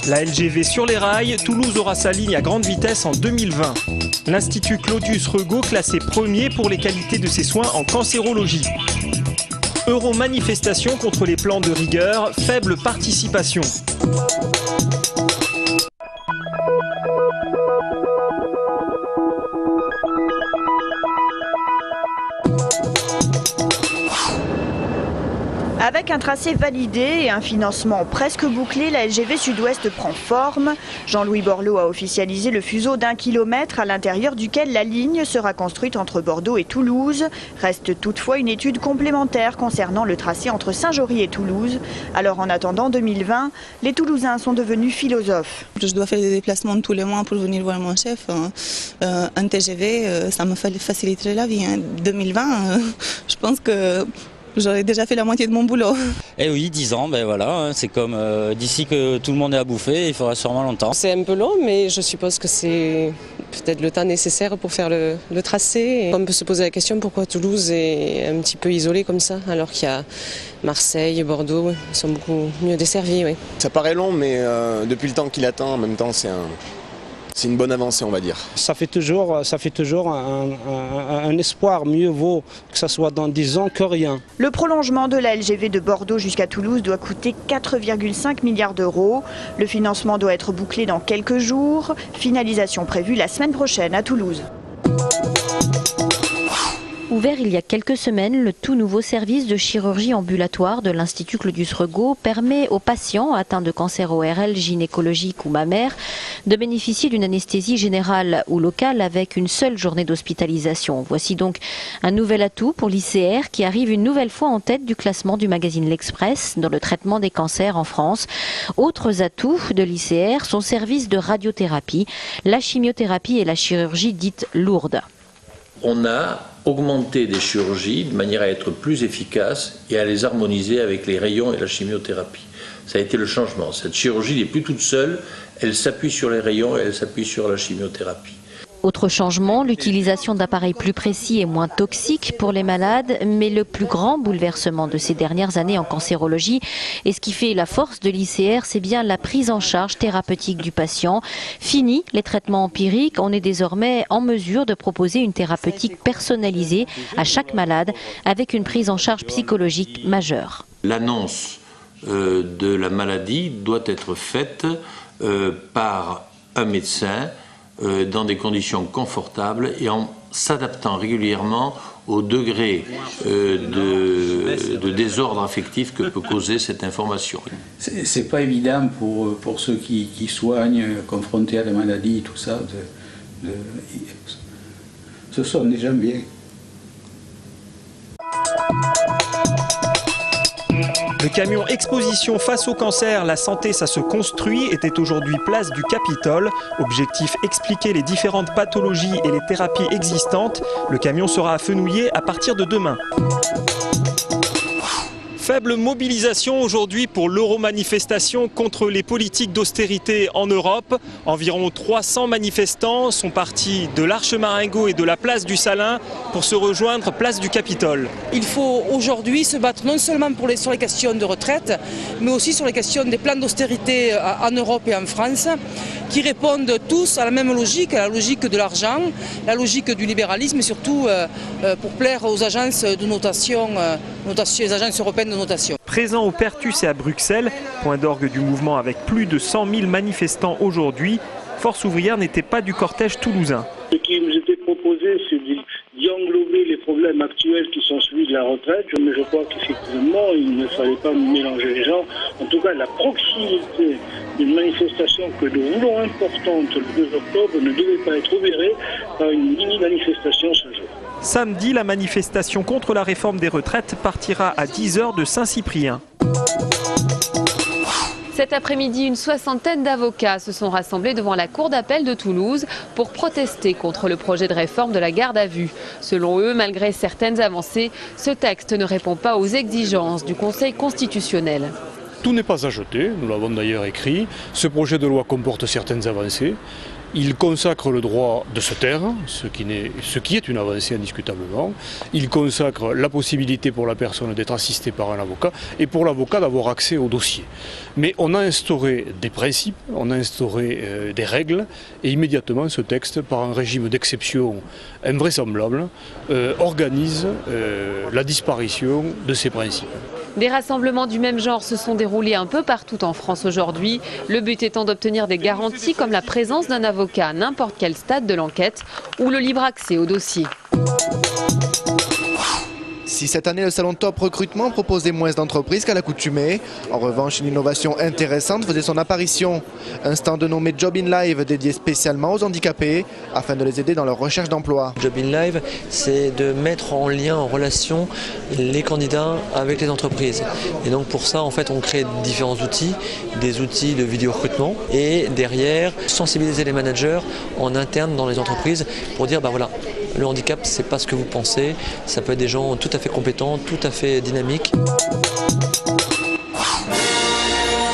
La LGV sur les rails, Toulouse aura sa ligne à grande vitesse en 2020. L'Institut Claudius Regaud classé premier pour les qualités de ses soins en cancérologie. Euro-manifestation contre les plans de rigueur, faible participation. Avec un tracé validé et un financement presque bouclé, la LGV Sud-Ouest prend forme. Jean-Louis Borloo a officialisé le fuseau d'1 kilomètre à l'intérieur duquel la ligne sera construite entre Bordeaux et Toulouse. Reste toutefois une étude complémentaire concernant le tracé entre Saint-Jory et Toulouse. Alors en attendant 2020, les Toulousains sont devenus philosophes. Je dois faire des déplacements tous les mois pour venir voir mon chef. Un TGV, ça me faciliterait la vie. 2020, je pense que j'aurais déjà fait la moitié de mon boulot. Eh oui, 10 ans, ben voilà, c'est comme d'ici que tout le monde est à bouffer, il faudra sûrement longtemps. C'est un peu long, mais je suppose que c'est peut-être le temps nécessaire pour faire le tracé. Et on peut se poser la question pourquoi Toulouse est un petit peu isolée comme ça, alors qu'il y a Marseille, Bordeaux, ils sont beaucoup mieux desservis. Oui. Ça paraît long, mais depuis le temps qu'il attend, en même temps, c'est une bonne avancée, on va dire. Ça fait toujours un espoir. Mieux vaut que ça soit dans 10 ans que rien. Le prolongement de la LGV de Bordeaux jusqu'à Toulouse doit coûter 4,5 milliards d'euros. Le financement doit être bouclé dans quelques jours. Finalisation prévue la semaine prochaine à Toulouse. Ouvert il y a quelques semaines, le tout nouveau service de chirurgie ambulatoire de l'Institut Claudius Regaud permet aux patients atteints de cancer ORL gynécologique ou mammaire de bénéficier d'une anesthésie générale ou locale avec une seule journée d'hospitalisation. Voici donc un nouvel atout pour l'ICR qui arrive une nouvelle fois en tête du classement du magazine L'Express dans le traitement des cancers en France. Autres atouts de l'ICR, son service de radiothérapie, la chimiothérapie et la chirurgie dite lourde. On a augmenté des chirurgies de manière à être plus efficace et à les harmoniser avec les rayons et la chimiothérapie. Ça a été le changement. Cette chirurgie n'est plus toute seule, elle s'appuie sur les rayons et elle s'appuie sur la chimiothérapie. Autre changement, l'utilisation d'appareils plus précis et moins toxiques pour les malades, mais le plus grand bouleversement de ces dernières années en cancérologie et ce qui fait la force de l'ICR, c'est bien la prise en charge thérapeutique du patient. Fini les traitements empiriques, on est désormais en mesure de proposer une thérapeutique personnalisée à chaque malade avec une prise en charge psychologique majeure. L'annonce de la maladie doit être faite par un médecin dans des conditions confortables et en s'adaptant régulièrement au degré de désordre affectif que peut causer cette information. C'est pas évident pour ceux qui soignent, confrontés à la maladie, tout ça, ce sont des gens bien. Le camion exposition face au cancer, la santé ça se construit était aujourd'hui place du Capitole. Objectif expliquer les différentes pathologies et les thérapies existantes. Le camion sera à fenouiller à partir de demain. Faible mobilisation aujourd'hui pour l'euro-manifestation contre les politiques d'austérité en Europe. Environ 300 manifestants sont partis de l'Arche Marengo et de la place du Salin pour se rejoindre place du Capitole. Il faut aujourd'hui se battre non seulement sur les questions de retraite, mais aussi sur les questions des plans d'austérité en Europe et en France, qui répondent tous à la même logique, à la logique de l'argent, la logique du libéralisme et surtout pour plaire aux agences de notation, les agences européennes de notation. Présent au Pertus et à Bruxelles, point d'orgue du mouvement avec plus de 100 000 manifestants aujourd'hui, Force ouvrière n'était pas du cortège toulousain. Ce qui nous était proposé, c'est d'y englober les problèmes actuels qui sont celui de la retraite, mais je crois qu'effectivement, il ne fallait pas mélanger les gens. En tout cas, la proximité d'une manifestation que nous voulons importante le 2 octobre ne devait pas être obérée par une mini-manifestation ce jour. Samedi, la manifestation contre la réforme des retraites partira à 10h de Saint-Cyprien. Cet après-midi, une soixantaine d'avocats se sont rassemblés devant la cour d'appel de Toulouse pour protester contre le projet de réforme de la garde à vue. Selon eux, malgré certaines avancées, ce texte ne répond pas aux exigences du Conseil constitutionnel. Tout n'est pas à jeter, nous l'avons d'ailleurs écrit. Ce projet de loi comporte certaines avancées. Il consacre le droit de se taire, ce qui est une avancée indiscutablement. Il consacre la possibilité pour la personne d'être assistée par un avocat et pour l'avocat d'avoir accès au dossier. Mais on a instauré des principes, on a instauré des règles et immédiatement ce texte, par un régime d'exception invraisemblable, organise la disparition de ces principes. Des rassemblements du même genre se sont déroulés un peu partout en France aujourd'hui. Le but étant d'obtenir des garanties comme la présence d'un avocat à n'importe quel stade de l'enquête ou le libre accès au dossier. Si cette année le salon Top Recrutement proposait moins d'entreprises qu'à l'accoutumée, en revanche une innovation intéressante faisait son apparition. Un stand nommé Job in Live dédié spécialement aux handicapés afin de les aider dans leur recherche d'emploi. Job in Live, c'est de mettre en lien, en relation les candidats avec les entreprises. Et donc pour ça, en fait, on crée différents outils, des outils de vidéo recrutement et derrière sensibiliser les managers en interne dans les entreprises pour dire voilà, le handicap c'est pas ce que vous pensez, ça peut être des gens tout à fait compétents, tout à fait dynamiques.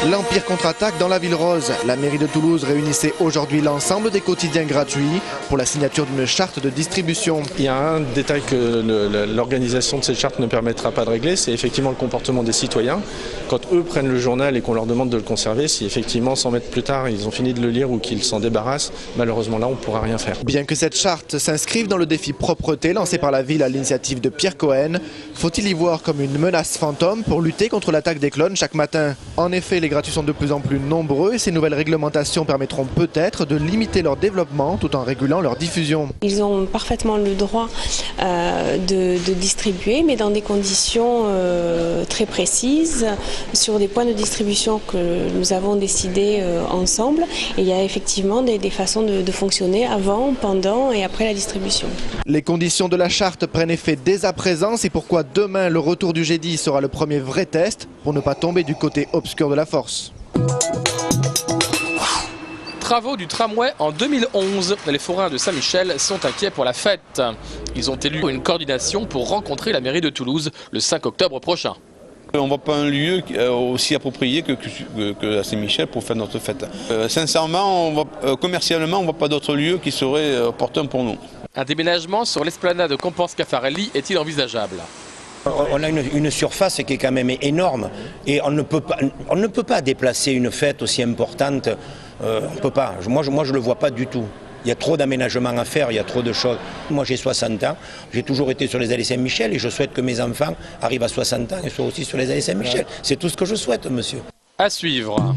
L'Empire contre-attaque dans la Ville Rose. La mairie de Toulouse réunissait aujourd'hui l'ensemble des quotidiens gratuits pour la signature d'une charte de distribution. Il y a un détail que l'organisation de cette charte ne permettra pas de régler, c'est effectivement le comportement des citoyens. Quand eux prennent le journal et qu'on leur demande de le conserver, si effectivement 100 mètres plus tard ils ont fini de le lire ou qu'ils s'en débarrassent, malheureusement là on ne pourra rien faire. Bien que cette charte s'inscrive dans le défi propreté lancé par la ville à l'initiative de Pierre Cohen, faut-il y voir comme une menace fantôme pour lutter contre l'attaque des clones chaque matin? En effet, les gratuits sont de plus en plus nombreux et ces nouvelles réglementations permettront peut-être de limiter leur développement tout en régulant leur diffusion. Ils ont parfaitement le droit de distribuer, mais dans des conditions très précises, sur des points de distribution que nous avons décidé ensemble. Et il y a effectivement des façons de fonctionner avant, pendant et après la distribution. Les conditions de la charte prennent effet dès à présent, c'est pourquoi demain le retour du G10 sera le premier vrai test pour ne pas tomber du côté obscur de la force. Travaux du tramway en 2011. Les forains de Saint-Michel sont inquiets pour la fête. Ils ont élu une coordination pour rencontrer la mairie de Toulouse le 5 octobre prochain. On ne voit pas un lieu aussi approprié que Saint-Michel pour faire notre fête. Sincèrement, commercialement, on ne voit pas d'autre lieu qui serait opportun pour nous. Un déménagement sur l'esplanade de Compense-Caffarelli est-il envisageable ? On a une surface qui est quand même énorme et on ne peut pas déplacer une fête aussi importante. On ne peut pas. Moi, je ne le vois pas du tout. Il y a trop d'aménagements à faire, il y a trop de choses. Moi, j'ai 60 ans, j'ai toujours été sur les allées Saint-Michel et je souhaite que mes enfants arrivent à 60 ans et soient aussi sur les allées Saint-Michel. C'est tout ce que je souhaite, monsieur. À suivre.